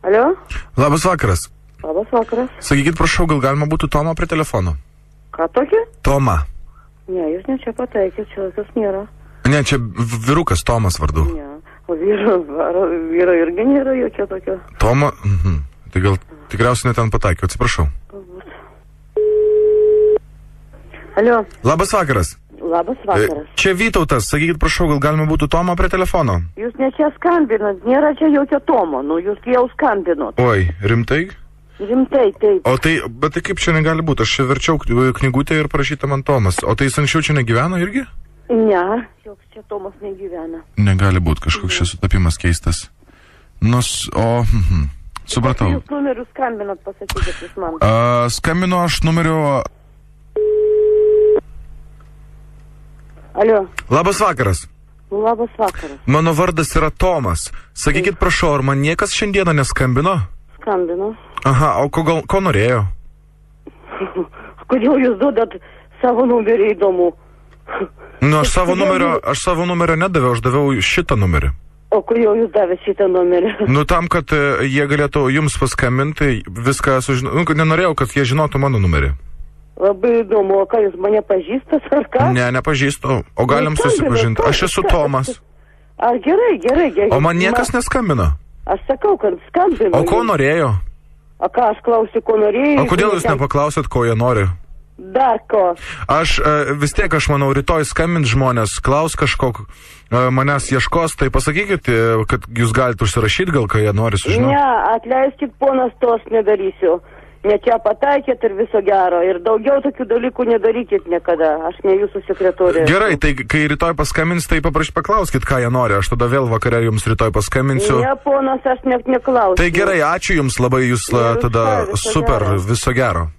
Alio? Labas vakaras. Labas vakaras. Sakykit, prašau, gal galima būtų Tomą prie telefono? Ką tokį? Tomą. Ne, jūs ne čia pataikėt, čia jokios nėra. Ne, čia vyrukas Tomas vardu. Ne, o vyro irgi nėra jokio tokio. Toma? Tai gal tikriausiai ne ten pataikiau, atsiprašau. Alio? Labas vakaras. Labas vakaras. Čia Vytautas, sakykit, prašau, gal galima būtų Tomą prie telefono? Jūs ne čia skambinat, nėra čia jokio Tomo, nu jūs jau skambinot. Oi, rimtai? Rimtai, taip. O tai, bet tai kaip čia negali būti? Aš čia verčiau knygutę ir parašyta man Tomas. O tai jis anksčiau čia negyveno irgi? Ne, joks čia Tomas negyvena. Negali būti, kažkoks čia sutapimas keistas. Supratau. Jūs numeriu skambinat, pasakykit jūs man. Skambinu aš numeriu... Alio? Labas vakaras. Labas vakaras. Mano vardas yra Tomas. Sakykit, prašau, ar man niekas šiandieną neskambino? Skambinu. Aha, o ko norėjo? Kodėl jūs duodat savo numerį įdomu? Nu, aš savo numerio nedaviau, aš daviau šitą numerį. O kodėl jūs davėt šitą numerį? Nu, tam, kad jie galėtų jums paskambinti, viską sužinoti. Nu, nenorėjau, kad jie žinotų mano numerį. Labai įdomu, o ką jūs mane pažįstat ar ką? Ne, nepažįstu, o galim susipažinti. Aš esu Tomas. Ar gerai. O man niekas neskambino. Aš sakau, kad skambinu. O ko norėjo? O ką aš klausiu, ko norėjai? O kodėl jūs nepaklausėt, ko jie nori? Dar ko? Aš vis tiek, aš manau, rytoj skambint žmonės, klaus kažkok, manęs ieškos, tai pasakykit, kad jūs galite užsirašyti, gal ką jie nori sužinoti. Ne, atleiskit, ponas, tos nedarysiu. Ne čia pataikėt ir viso gero. Ir daugiau tokių dalykų nedarykit niekada. Aš ne jūsų sekretorė. Gerai, tai kai rytoj paskambins, tai paklauskit, ką jie nori. Aš tada vėl vakare jums rytoj paskambinsiu. Ne, ponas, aš neklausiu. Tai gerai, ačiū jums labai, jūs tada super, viso gero.